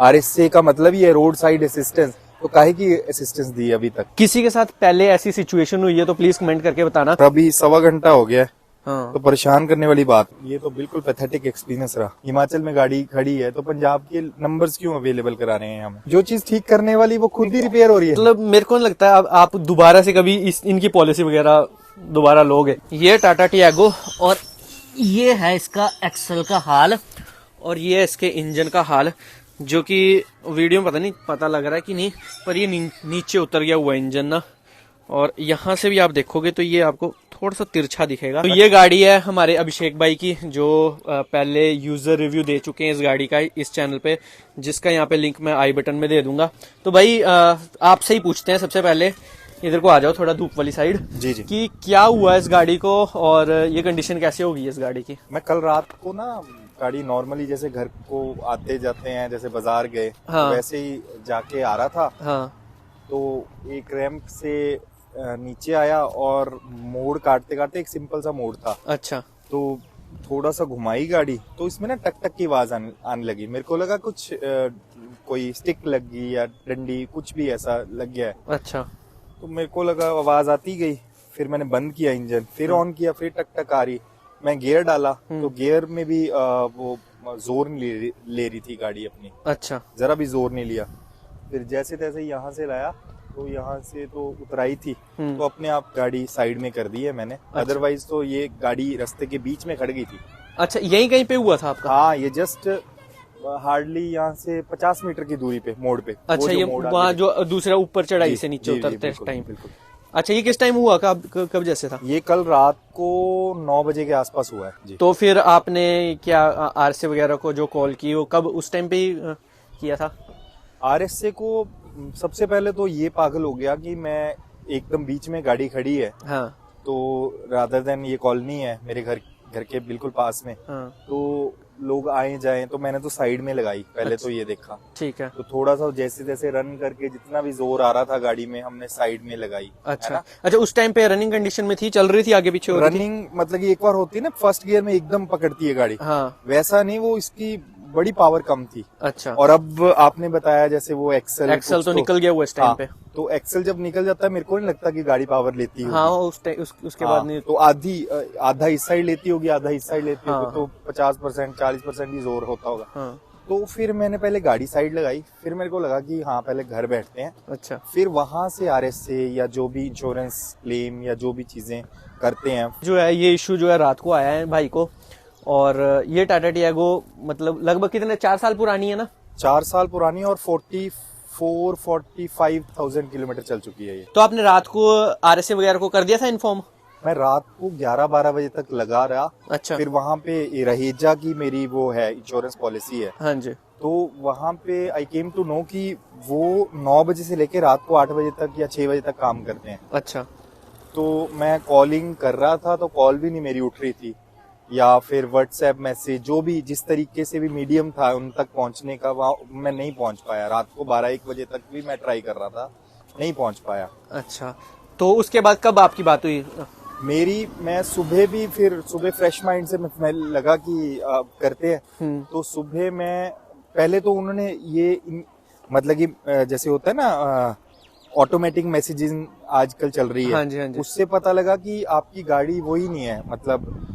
RSA का मतलब ही है रोड साइड असिस्टेंस, तो काहे की असिस्टेंस दी है अभी तक? किसी के साथ पहले ऐसी सिचुएशन हुई है तो प्लीज कमेंट करके बताना। अभी 1.25 घंटा हो गया है, हाँ। तो परेशान करने वाली बात। ये तो बिल्कुल पैथेटिक एक्सपीरियंस रहा। हिमाचल में गाड़ी खड़ी है तो पंजाब के नंबर्स क्यों अवेलेबल करा रहे हैं हमें? जो चीज ठीक करने वाली वो खुद ही रिपेयर हो रही है। मतलब मेरे को नहीं लगता है आप दोबारा से कभी इनकी पॉलिसी वगैरह दोबारा लोगे। ये टाटा टियागो और ये है इसका एक्सल का हाल और ये है इसके इंजन का हाल, जो कि वीडियो में पता लग रहा है कि नहीं, पर ये नीचे उतर गया हुआ इंजन ना। और यहाँ से भी आप देखोगे तो ये आपको थोड़ा सा तिरछा दिखेगा। तो ये गाड़ी है हमारे अभिषेक भाई की, जो पहले यूजर रिव्यू दे चुके हैं इस गाड़ी का इस चैनल पे, जिसका यहाँ पे लिंक मैं आई बटन में दे दूंगा। तो भाई आपसे ही पूछते हैं सबसे पहले, इधर को आ जाओ थोड़ा धूप वाली साइड जी जी, कि क्या हुआ इस गाड़ी को और ये कंडीशन कैसे होगी इस गाड़ी की? मैं कल रात को ना गाड़ी नॉर्मली जैसे घर को आते जाते हैं, जैसे बाजार गए, हाँ। तो वैसे ही जाके आ रहा था। हाँ। तो एक रैंप से नीचे आया और मोड़ काटते काटते, एक सिंपल सा मोड़ था, अच्छा। तो थोड़ा सा घुमाई गाड़ी, तो इसमें ना टक टक की आवाज आने लगी। मेरे को लगा कुछ कोई स्टिक लग गई या डंडी, कुछ भी ऐसा लग गया है। अच्छा। तो मेरे को लगा आवाज आती गई, फिर मैंने बंद किया इंजन, फिर ऑन किया, फिर टक टक आ रही। मैं गियर डाला तो गियर में भी वो जोर नहीं ले रही थी गाड़ी अपनी। अच्छा। जरा भी जोर नहीं लिया। फिर जैसे तैसे यहाँ से लाया, तो यहाँ से तो उतराई थी, तो अपने आप गाड़ी साइड में कर दी है मैंने। अदरवाइज तो ये गाड़ी रास्ते के बीच में खड़ गई थी। अच्छा, यहीं कहीं पे हुआ था आपका? हाँ, ये जस्ट हार्डली यहाँ से 50 मीटर की दूरी पे, मोड़ पे। अच्छा, ये वहाँ जो दूसरा ऊपर चढ़ाई से नीचे उतरते टाइम। बिल्कुल। अच्छा, ये किस टाइम हुआ? कब जैसे था? ये कल रात को 9 बजे के आसपास हुआ है जी। तो फिर आपने क्या RSA वगैरह को जो कॉल की, वो कब उस टाइम पे ही किया था? RSA को सबसे पहले तो ये पागल हो गया कि मैं एकदम बीच में गाड़ी खड़ी है, हाँ। तो रादर देन ये कॉलोनी है मेरे घर के बिल्कुल पास में, हाँ। तो लोग आए जाएं, तो मैंने तो साइड में लगाई पहले। अच्छा। तो ये देखा, ठीक है। तो थोड़ा सा जैसे जैसे रन करके जितना भी जोर आ रहा था गाड़ी में, हमने साइड में लगाई। अच्छा। अच्छा, उस टाइम पे रनिंग कंडीशन में थी, चल रही थी, आगे पीछे हो रही थी? रनिंग मतलब कि एक बार होती है ना फर्स्ट गियर में एकदम पकड़ती है गाड़ी, हाँ। वैसा नहीं, वो इसकी बड़ी पावर कम थी। अच्छा। और अब आपने बताया जैसे वो एक्सेल तो निकल गया हुआ इस टाइम पे। तो एक्सेल जब निकल जाता है, मेरे को नहीं लगता कि गाड़ी पावर लेती होगी। हाँ, उसके बाद नहीं। तो आधा हिस्सा ही लेती होगी, आधा हिस्सा ही लेती होगी, तो 50% 40% ही जोर होता होगा। हाँ। तो फिर मैंने पहले गाड़ी साइड लगाई, फिर मेरे को लगा कि हाँ पहले घर बैठते हैं। अच्छा। फिर वहां से RSA या जो भी इंश्योरेंस क्लेम या जो भी चीजें करते हैं, जो है ये इशू जो है रात को आया है भाई को। और ये टाटा टियागो मतलब लगभग कितने 4 साल पुरानी है ना? 4 साल पुरानी और 45,000 किलोमीटर चल चुकी है ये। तो आपने रात को RSA वगैरह को कर दिया था इन्फॉर्म? मैं रात को 11-12 बजे तक लगा रहा। अच्छा। फिर वहां पे रहेजा की मेरी वो है इंश्योरेंस पॉलिसी है। हाँ जी। तो वहां पे आई केम टू नो कि वो 9 बजे से लेके रात को 8 बजे तक या 6 बजे तक काम करते हैं। अच्छा। तो मैं कॉलिंग कर रहा था, तो कॉल भी नहीं मेरी उठ रही थी, या फिर व्हाट्सएप मैसेज, जो भी जिस तरीके से भी मीडियम था उन तक पहुंचने का, वहाँ मैं नहीं पहुंच पाया। रात को 12-1 बजे तक भी मैं ट्राई कर रहा था, नहीं पहुंच पाया। अच्छा, तो उसके बाद कब आपकी बात हुई? मैं सुबह फ्रेश माइंड से मैं लगा कि करते हैं। तो सुबह मैं पहले तो उन्होंने ये मतलब कि जैसे होता है ना ऑटोमेटिक मैसेजिंग आजकल चल रही है। हाँ जी, हाँ जी। उससे पता लगा कि आपकी गाड़ी वही नहीं है, मतलब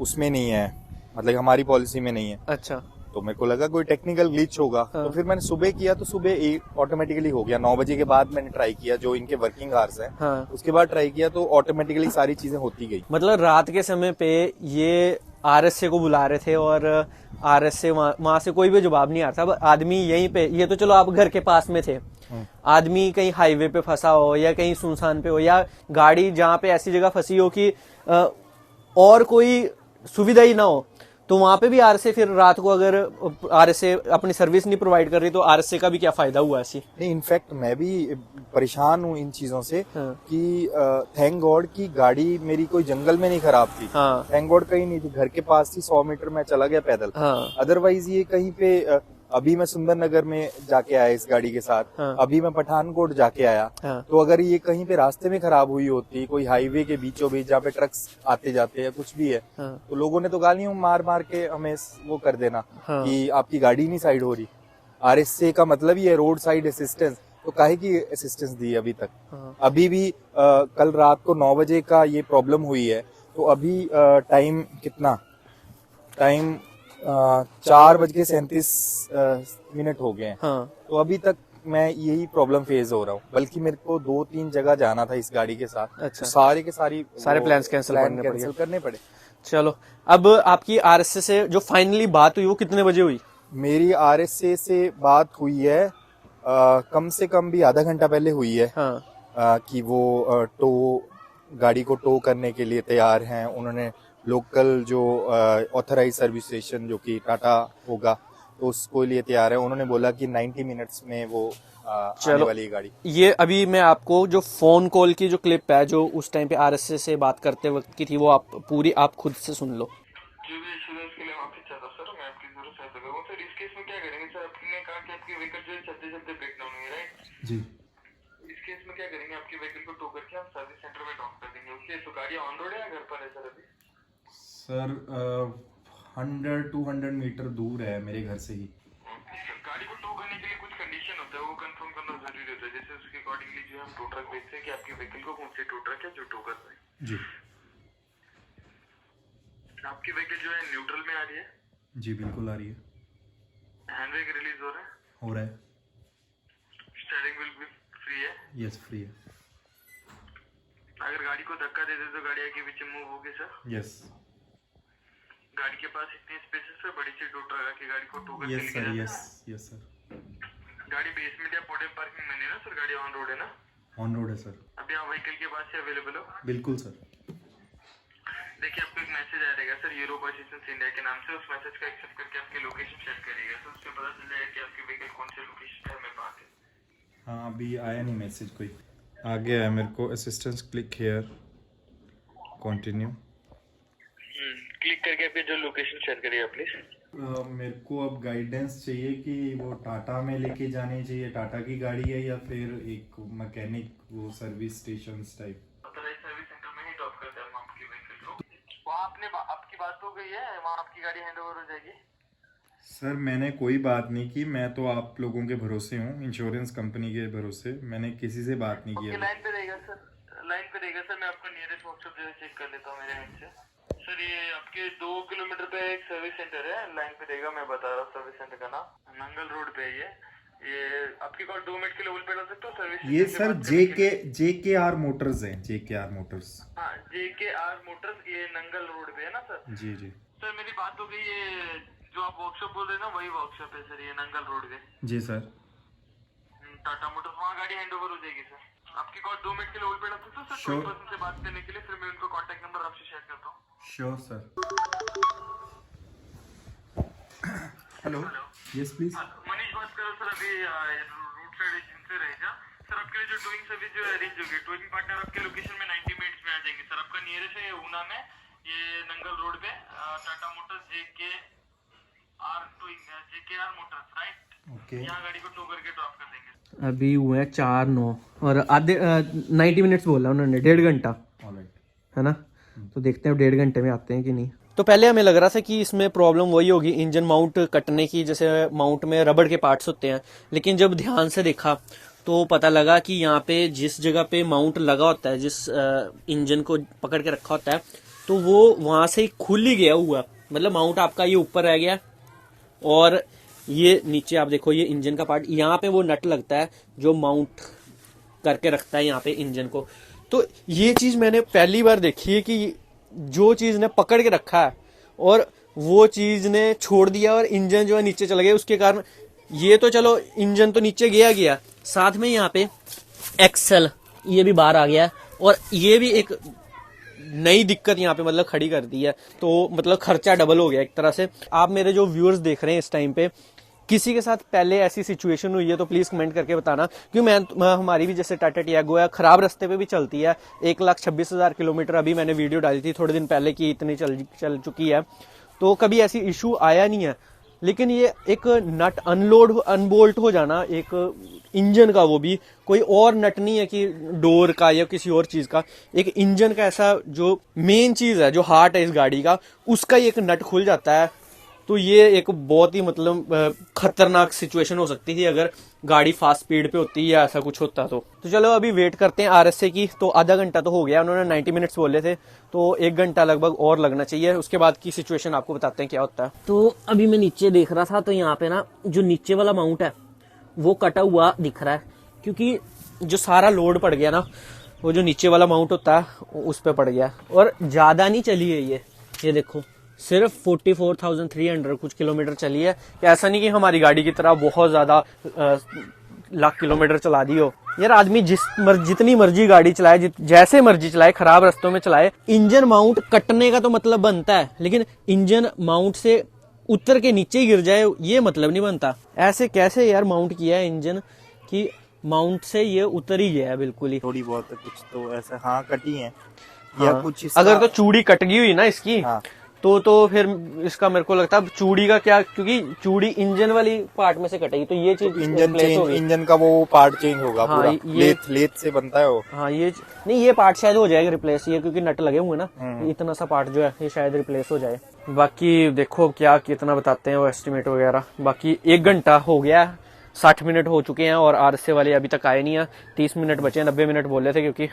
उसमें नहीं है, मतलब हमारी पॉलिसी में नहीं है। अच्छा। तो मेरे को लगा कोई टेक्निकल ग्लिच होगा। हाँ। तो फिर मैंने सुबह किया, तो सुबह ऑटोमेटिकली हो गया। 9 बजे के बाद मैंने ट्राई किया, जो इनके वर्किंग आवर्स है। हाँ। उसके बाद ट्राई किया तो ऑटोमेटिकली सारी चीजें होती गई। मतलब रात के समय पे ये RSA को बुला रहे थे और RSA वहां से कोई भी जवाब नहीं आ रहा था। आदमी यहीं पे, ये तो चलो आप घर के पास में थे, आदमी कहीं हाईवे पे फंसा हो या कहीं सुनसान पे हो, या गाड़ी जहाँ पे ऐसी जगह फंसी हो कि और कोई सुविधा ही ना हो, तो वहां पे भी RSA फिर रात को अगर RSA अपनी सर्विस नहीं प्रोवाइड कर रही तो RSA का भी क्या फायदा हुआ ऐसी? नहीं, इनफैक्ट मैं भी परेशान हूँ इन चीजों से। हाँ। कि थैंक गॉड की गाड़ी मेरी कोई जंगल में नहीं खराब थी। हाँ। थैंक गॉड कहीं नहीं थी, घर के पास थी, 100 मीटर मैं चला गया पैदल। हाँ। अदरवाइज ये कहीं पे अभी मैं सुंदरनगर में जाके आया इस गाड़ी के साथ। हाँ। अभी मैं पठानकोट जाके आया। हाँ। तो अगर ये कहीं पे रास्ते में खराब हुई होती, कोई हाईवे के बीचों बीच जहाँ पे ट्रक्स आते जाते हैं, कुछ भी है, हाँ। तो लोगों ने तो गालियों मार मार के हमें वो कर देना। हाँ। कि आपकी गाड़ी नहीं साइड हो रही। RSA का मतलब ही है रोड साइड असिस्टेंस, तो काहे की असिस्टेंस दी अभी तक? हाँ। अभी भी कल रात को 9 बजे का ये प्रॉब्लम हुई है, तो अभी टाइम कितना, टाइम 4:37 हो गए हैं। हाँ। तो अभी तक मैं यही प्रॉब्लम फेस हो रहा हूँ, बल्कि मेरे को 2-3 जगह जाना था इस गाड़ी के साथ। अच्छा। तो सारे प्लान्स कैंसिल करने पड़े। चलो, अब आपकी RSA से जो फाइनली बात हुई वो कितने बजे हुई? मेरी RSA से बात हुई है कम से कम भी आधा घंटा पहले हुई है। हाँ। कि वो गाड़ी को टो करने के लिए तैयार हैं। उन्होंने लोकल जो ऑथराइज सर्विस स्टेशन जो कि टाटा होगा, तो उसको लिए तैयार है। उन्होंने बोला कि 90 मिनट्स में वो आने वाली है गाड़ी। ये अभी मैं आपको जो फोन कॉल की जो क्लिप है जो उस टाइम पे RSA से बात करते वक्त की थी, वो आप पूरी आप खुद से सुन लो। जो भी एश्योरेंस के लिए माफी चाहता सर, मैं आपकी जरूर सहायता करूंगा सर। इस केस में क्या करेंगे सर, आपने कहा कि आपकी व्हीकल जो है चलते चलते ब्रेक डाउन हुई, राइट जी। इस केस में क्या करेंगे, आपकी व्हीकल को टो करके हम सर्विस सेंटर में ड्रॉप कर देंगे। ओके, तो गाड़ी ऑन रोड है या घर पर है सर? अभी सर 100-200 मीटर दूर है मेरे घर से ही। ओके सर, गाड़ी को टो करने के लिए कुछ कंडीशन होता है, वो कंफर्म करना जरूरी होता है। जैसे उसके अकॉर्डिंगली जो है हम टो ट्रक भेजते हैं कि आपकी व्हीकल को कौन से टो ट्रक है जो टो कर रहे हैं। जी आपकी व्हीकल जो है न्यूट्रल में आ रही है? जी बिल्कुल आ रही है। हैंड ब्रेक रिलीज हो रहा है? हो रहा है। स्टीयरिंग व्हील भी फ्री है? यस फ्री है। अगर गाड़ी को धक्का दे दे तो गाड़ी आगे पीछे मूव होगी सर? यस। गाड़ी के पास इतनी स्पेसेस है, बड़ी सी टो ट्रक आके गाड़ी को टो करके यस लेके सर। जाता है? Yes sir. गाड़ी बेसमेंट या पोडियम पार्किंग में नहीं ना सर, गाड़ी ऑन रोड है ना? ऑन रोड है सर। अभी आप व्हीकल के पास से अवेलेबल हो? बिल्कुल सर। देखिए, आपको एक मैसेज आ रहेगा सर यूरोप असिस्टेंस इंडिया के नाम से। उस मैसेज का एक्सेप्ट करके आपकी लोकेशन शेयर करिएगा सर, उससे पता चल जाएगा कि आपकी व्हीकल कौन सी लोकेशन पे हमें पार्क है। हाँ अभी आया नहीं मैसेज कोई। आ गया है मेरे को, assistance click here, continue. Click करके आपकी जो लोकेशन शेयर करिएगा प्लीज। मेरे को अब गाइडेंस चाहिए कि वो टाटा में लेके जानी चाहिए, टाटा की गाड़ी है या फिर एक मैकेनिक वो service station type. Authorised service centre में ही ड्रॉप करते हैं हम आपकी व्हीकल को। वहाँ आपने आपकी बात हो गई है, वहाँ आपकी गाड़ी हैंडओवर हो जाएगी। सर मैंने कोई बात नहीं की, मैं तो आप लोगों के भरोसे हूँ, इंश्योरेंस कंपनी के भरोसे। मैंने किसी से बात नहीं की। लाइन पे रहेगा सर, लाइन पे रहेगा सर। मैं आपको नियरेस्ट वर्कशॉप जो है चेक कर लेता हूँ मेरे हैंड से। सर ये आपके 2 किलोमीटर पे एक सर्विस सेंटर है, लाइन पे रहेगा। मैं बता रहा हूँ सर्विस सेंटर का नाम, नंगल रोड पे है ये आपकी कॉल 2 मिनट के लिए होल्ड पे डाल सकते हो सर्विस। ये सर JKR मोटर्स है, JKR मोटर्स। हाँ JKR मोटर्स, ये नंगल रोड पे है ना सर? जी जी सर मेरी बात हो गई, ये जो आप वर्कशॉप बोल रहे हैं ना वही वर्कशॉप है सर, ये नंगल रोड पे। जी सर। टाटा मोटर्स, वहाँ गाड़ी हैंडओवर हो जाएगी सर। आपकी कॉल 2 मिनट के लिए होल्ड पे डाल सकते हो सर? Sure. पर्सन से बात करने के लिए फिर मैं उनका कॉन्टैक्ट नंबर आपसे शेयर करता हूँ। Sure sir. Hello, yes please. Manish बात करो सर। अभी रूट साइड एजेंसी रहेगा सर, आपके लिए जो टोइंग सर्विस जो अरेंज होगी, टोइंग पार्टनर आपके लोकेशन में 90 मिनट्स में आ जाएंगे सर। आपका नियरेस्ट है ऊना में, ये नंगल रोड पे Tata Motors JKR Motors, right? Okay. यहाँ गाड़ी को टो करके ड्रॉप कर देंगे। अभी हुए 4-9 और आधे 90 मिनट्स बोला उन्होंने, 1.5 घंटा है ना। तो देखते हैं 1.5 घंटे में आते हैं कि नहीं। तो पहले हमें लग रहा था कि इसमें प्रॉब्लम वही होगी इंजन माउंट कटने की, जैसे माउंट में रबड़ के पार्ट्स होते हैं। लेकिन जब ध्यान से देखा तो पता लगा कि यहाँ पे जिस जगह पे माउंट लगा होता है, जिस इंजन को पकड़ के रखा होता है, तो वो वहां से खुल ही गया हुआ, मतलब माउंट आपका ये ऊपर रह गया और ये नीचे आप देखो ये इंजन का पार्ट, यहाँ पे वो नट लगता है जो माउंट करके रखता है यहाँ पे इंजन को। तो ये चीज मैंने पहली बार देखी है कि जो चीज ने पकड़ के रखा है और वो चीज ने छोड़ दिया और इंजन जो है नीचे चला गया, उसके कारण ये तो चलो इंजन तो नीचे गया, साथ में यहाँ पे एक्सल ये भी बाहर आ गया और ये भी एक नई दिक्कत यहाँ पे मतलब खड़ी कर दी है। तो मतलब खर्चा डबल हो गया एक तरह से। आप मेरे जो व्यूअर्स देख रहे हैं इस टाइम पे, किसी के साथ पहले ऐसी सिचुएशन हुई है तो प्लीज कमेंट करके बताना, क्योंकि हमारी भी जैसे टाटा टियागो है, खराब रास्ते पे भी चलती है। 1,26,000 किलोमीटर अभी मैंने वीडियो डाली थी थोड़े दिन पहले की इतनी चल चुकी है, तो कभी ऐसी इशू आया नहीं है। लेकिन ये एक नट अनबोल्ट हो जाना एक इंजन का, वो भी कोई और नट नहीं है कि डोर का या किसी और चीज का, एक इंजन का ऐसा जो मेन चीज है, जो हार्ट है इस गाड़ी का, उसका ही एक नट खुल जाता है तो ये एक बहुत ही मतलब खतरनाक सिचुएशन हो सकती थी अगर गाड़ी फास्ट स्पीड पे होती या ऐसा कुछ होता तो चलो अभी वेट करते हैं आरएसए की। तो आधा घंटा तो हो गया, उन्होंने 90 मिनट्स बोले थे, तो 1 घंटा लगभग और लगना चाहिए। उसके बाद की सिचुएशन आपको बताते हैं क्या होता है। तो अभी मैं नीचे देख रहा था, तो यहाँ पे ना जो नीचे वाला माउंट है वो कटा हुआ दिख रहा है, क्योंकि जो सारा लोड पड़ गया ना, वो जो नीचे वाला माउंट होता है उस पे पड़ गया। और ज्यादा नहीं चली है ये देखो, सिर्फ 44,300 कुछ किलोमीटर चली है। ऐसा नहीं कि हमारी गाड़ी की तरह बहुत ज्यादा लाख किलोमीटर चला दी हो। यार आदमी जितनी मर्जी गाड़ी चलाए, जैसे मर्जी चलाए, खराब रास्तों में चलाए, इंजन माउंट कटने का तो मतलब बनता है, लेकिन इंजन माउंट से उतर के नीचे गिर जाए ये मतलब नहीं बनता। ऐसे कैसे यार माउंट किया है इंजन कि माउंट से ये उतर ही गया है बिल्कुल ही। थोड़ी बहुत कुछ तो ऐसा हाँ कटी है या कुछ अगर तो चूड़ी कट गई हुई ना इसकी, हाँ। तो फिर इसका मेरे को लगता है चूड़ी का क्या, क्योंकि चूड़ी इंजन वाली पार्ट में से कटेगी, तो ये चीज इंजन का वो पार्ट चेंज होगा। हाँ, पूरा लेथ से बनता है वो। हाँ ये नहीं, ये पार्ट शायद हो जाएगा रिप्लेस, ये क्योंकि नट लगे हुए ना, इतना सा पार्ट जो है ये शायद रिप्लेस हो जाए। बाकी देखो क्या कितना बताते हैं वो एस्टिमेट वगैरह। बाकी 1 घंटा हो गया, 60 मिनट हो चुके हैं और आरएसए वाले अभी तक आए नहीं है। 30 मिनट बचे हैं, 90 मिनट बोले थे क्योंकि,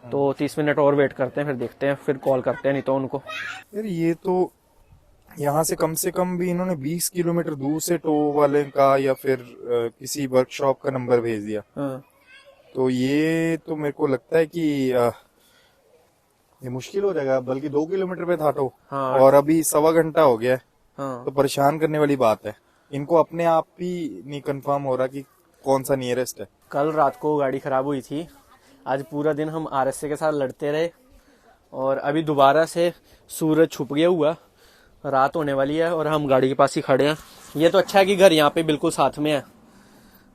तो 30 मिनट और वेट करते हैं, फिर देखते हैं, फिर कॉल करते हैं नहीं तो उनको। यार ये तो यहाँ से कम भी इन्होंने 20 किलोमीटर दूर से टो वाले का या फिर किसी वर्कशॉप का नंबर भेज दिया। तो ये तो मेरे को लगता है कि ये मुश्किल हो जाएगा, बल्कि 2 किलोमीटर पे था टो। और अभी 1.25 घंटा हो गया है। तो परेशान करने वाली बात है। इनको अपने आप ही नहीं कंफर्म हो रहा कि कौन सा नियरेस्ट है। कल रात को गाड़ी खराब हुई थी, आज पूरा दिन हम आरएसए के साथ लड़ते रहे और अभी दोबारा से सूरज छुप गया हुआ, रात होने वाली है और हम गाड़ी के पास ही खड़े हैं। ये तो अच्छा है कि घर यहाँ पे बिल्कुल साथ में है,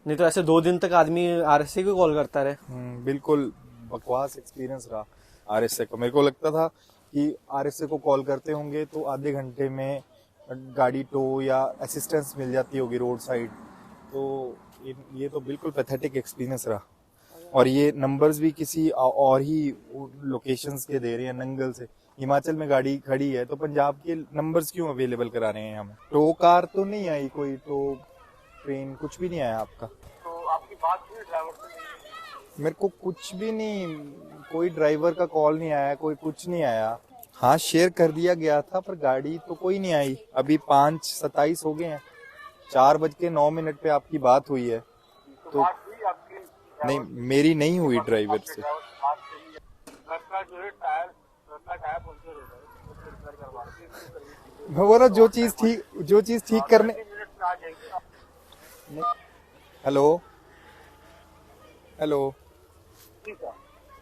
नहीं तो ऐसे 2 दिन तक आदमी आरएसए को कॉल करता रहे। बिल्कुल बकवास एक्सपीरियंस रहा आरएसए का। मेरे को लगता था कि आरएसए को कॉल करते होंगे तो आधे घंटे में गाड़ी टो या असिस्टेंस मिल जाती होगी रोड साइड। तो ये तो बिल्कुल पैथेटिक एक्सपीरियंस रहा। और ये नंबर्स भी किसी और ही लोकेशंस के दे रहे हैं, नंगल से। हिमाचल में गाड़ी खड़ी है तो पंजाब के नंबर्स क्यों अवेलेबल करा रहे हैं हमें? टो कार तो नहीं आई, कोई टो ट्रेन कुछ भी नहीं आया आपका? तो आपकी बात हुई ड्राइवर से? नहीं, मेरे को कुछ भी नहीं, कोई ड्राइवर का कॉल नहीं आया, कोई कुछ नहीं आया। हाँ शेयर कर दिया गया था पर गाड़ी तो कोई नहीं आई। अभी 5:27 हो गए हैं, 4:09 पे आपकी बात हुई है। तो नहीं, मेरी नहीं हुई ड्राइवर से। मैं बोल रहा जो चीज ठीक करने। हेलो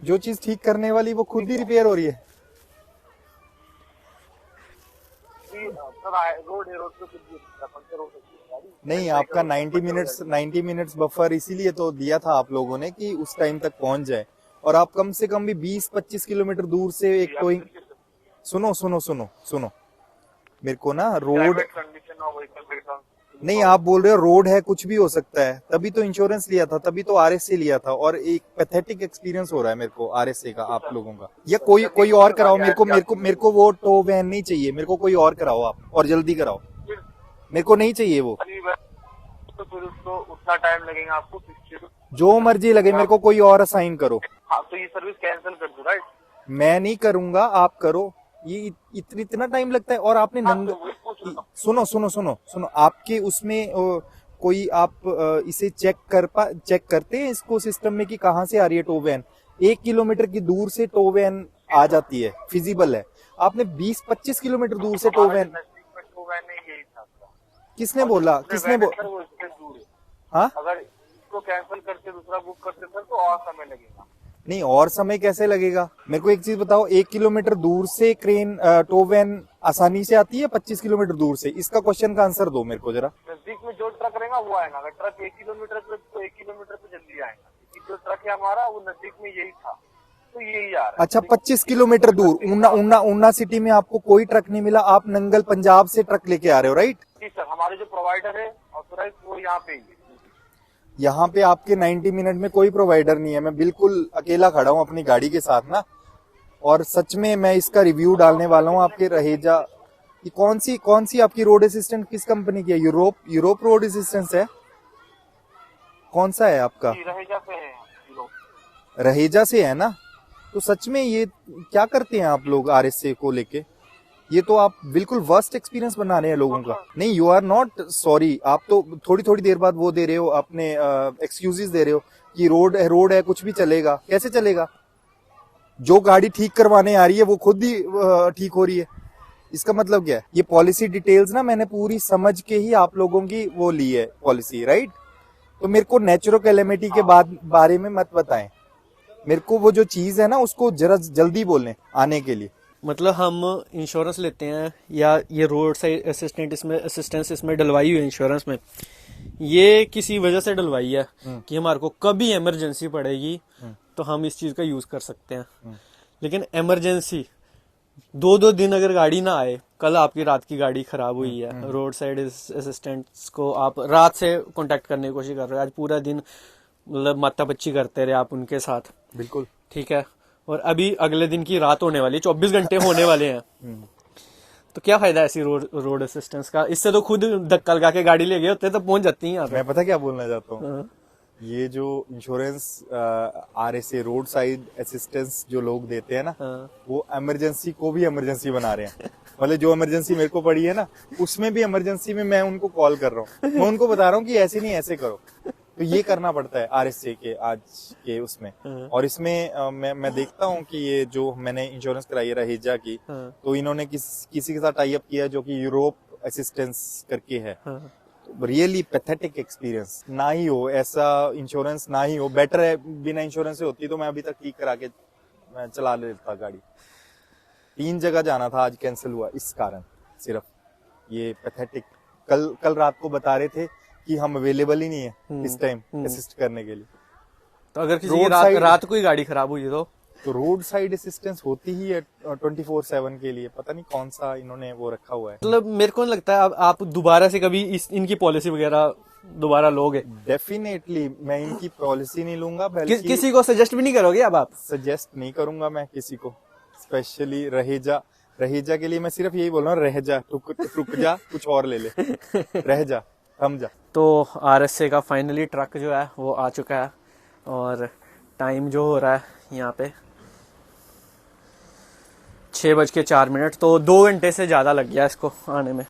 जो चीज ठीक करने वाली वो खुद ही रिपेयर हो रही है। नहीं, आपका 90 मिनट्स बफर इसीलिए तो दिया था आप लोगों ने कि उस टाइम तक पहुंच जाए। और आप कम से कम भी 20-25 किलोमीटर दूर से एक टोइंग। सुनो मेरे को ना रोड नहीं, आप बोल रहे हो रोड है, कुछ भी हो सकता है। तभी तो इंश्योरेंस लिया था, तभी तो आरएसए लिया था। और एक पैथेटिक एक्सपीरियंस हो रहा है मेरे को आरएसए का आप लोगों का। या कोई और कराओ मेरे को वो टो वैन नहीं चाहिए। मेरे को कोई और कराओ आप, और जल्दी कराओ। मेरे को नहीं चाहिए वो। तो फिर उसको उतना टाइम लगेगा आपको। जो मर्जी लगे, मेरे को कोई और असाइन करो। हाँ, तो ये सर्विस कैंसिल कर दो। राइट, मैं नहीं करूंगा, आप करो। ये इतना टाइम लगता है। और आपने सुनो आपके उसमें कोई आप इसे चेक करते हैं इसको सिस्टम में कि कहाँ से आ रही है टो वैन? 1 किलोमीटर की दूर से टो वैन आ जाती है, फिजिबल है। आपने 20-25 किलोमीटर दूर से टो वैन। किसने बोला? हाँ, अगर इसको कैंसिल करके दूसरा बुक करते सर तो और समय लगेगा। नहीं, और समय कैसे लगेगा? मेरे को एक चीज बताओ, 1 किलोमीटर दूर से क्रेन टो वैन आसानी से आती है 25 किलोमीटर दूर से? इसका क्वेश्चन का आंसर दो मेरे को जरा। नजदीक में जो ट्रक रहेगा वो आएगा। अगर ट्रक 1 किलोमीटर पे तो 1 किलोमीटर पे जल्दी आएगा। जो ट्रक है हमारा वो नजदीक में यही था, तो यही आ रहा है। अच्छा, 25 किलोमीटर दूर ऊना सिटी में आपको कोई ट्रक नहीं मिला? आप नंगल पंजाब से ट्रक लेके आ रहे हो, राइट? जी सर, हमारे जो प्रोवाइडर है ऑथोराइज वो यहाँ पे ही है। यहाँ पे आपके 90 मिनट में कोई प्रोवाइडर नहीं है। मैं बिल्कुल अकेला खड़ा हूँ अपनी गाड़ी के साथ ना। और सच में मैं इसका रिव्यू डालने वाला हूँ आपके रहेजा ये कौन सी आपकी रोड असिस्टेंट किस कंपनी की है? यूरोप रोड असिस्टेंस है? कौन सा है आपका? रहेजा से है रहेजा से है ना? तो सच में ये क्या करते हैं आप लोग आरएसए को लेके? ये तो आप बिल्कुल वर्स्ट एक्सपीरियंस बना रहे हैं लोगों का। नहीं, यू आर नॉट सॉरी, आप तो थोड़ी थोड़ी देर बाद वो दे रहे हो, अपने एक्सक्यूजेस दे रहे हो कि रोड है कुछ भी चलेगा। कैसे चलेगा? जो गाड़ी ठीक करवाने आ रही है वो खुद ही ठीक हो रही है। इसका मतलब क्या है? ये पॉलिसी डिटेल्स ना मैंने पूरी समझ के ही आप लोगों की वो ली है पॉलिसी, राइट? तो मेरे को नेचुरल कैलेमिटी के बारे में मत बताएं। मेरे को वो जो चीज है ना उसको जरा जल्दी बोलें आने के लिए। मतलब हम इंश्योरेंस लेते हैं या ये रोड साइड असिस्टेंस इसमें डलवाई हुई है इंश्योरेंस में, ये किसी वजह से डलवाई है कि हमारे को कभी इमरजेंसी पड़ेगी तो हम इस चीज का यूज कर सकते हैं। लेकिन इमरजेंसी 2-2 दिन अगर गाड़ी ना आए, कल आपकी रात की गाड़ी खराब हुई है, रोड साइड असिस्टेंट्स को आप रात से कांटेक्ट करने की कोशिश कर रहे हो, आज पूरा दिन मतलब मातापच्ची करते रहे आप उनके साथ, बिल्कुल ठीक है, और अभी अगले दिन की रात होने वाली है, 24 घंटे होने वाले हैं, तो क्या फायदा ऐसी रोड असिस्टेंस का? इससे तो खुद धक्का लगा के गाड़ी ले गए होते तो पहुंच जाती है यहाँ पे। मैं पता क्या बोलना चाहता हूँ, ये जो insurance RSA road side assistance जो लोग देते हैं ना, वो इमरजेंसी को भी इमरजेंसी बना रहे हैं। मतलब जो इमरजेंसी मेरे को पड़ी है ना, उसमें भी इमरजेंसी में मैं उनको कॉल कर रहा हूँ, मैं उनको बता रहा हूँ कि ऐसे नहीं ऐसे करो। तो ये करना पड़ता है आरएसए के आज के उसमें। और इसमें मैं देखता हूँ कि ये जो मैंने इंश्योरेंस कराई है रहेजा की, तो इन्होंने किसी के साथ टाई अप किया जो कि यूरोप असिस्टेंस करके है। Really pathetic experience. ना ही हो ऐसा इंश्योरेंस, ना ही हो, बेटर है बिना इंश्योरेंस से होती तो मैं अभी तक ठीक करा के मैं चला लेता गाड़ी। 3 जगह जाना था, आज कैंसिल हुआ इस कारण सिर्फ। ये पैथेटिक। कल रात को बता रहे थे कि हम अवेलेबल ही नहीं है इस टाइम असिस्ट करने के लिए। तो अगर किसी की रात को ही गाड़ी खराब हुई तो रोड साइड असिस्टेंस होती ही है 24/7 के लिए। पता नहीं कौन सा इन्होंने वो रखा हुआ है। मतलब मेरे को लगता है आप दोबारा से कभी इनकी पॉलिसी वगैरह दोबारा लोगे? डेफिनेटली मैं इनकी पॉलिसी नहीं लूंगा, बल्कि किसी को सजेस्ट भी नहीं करोगे? अब आप सजेस्ट नहीं करूंगा मैं किसी को, स्पेशली रहेजा के लिए मैं सिर्फ यही बोल रहा हूँ, रह जा, रुक जा, कुछ और ले ले, रह जा, थम जा। तो आरएसए का फाइनली ट्रक जो है वो आ चुका है और टाइम जो हो रहा है यहाँ पे 6:04, तो 2 घंटे से ज्यादा लग गया इसको आने में।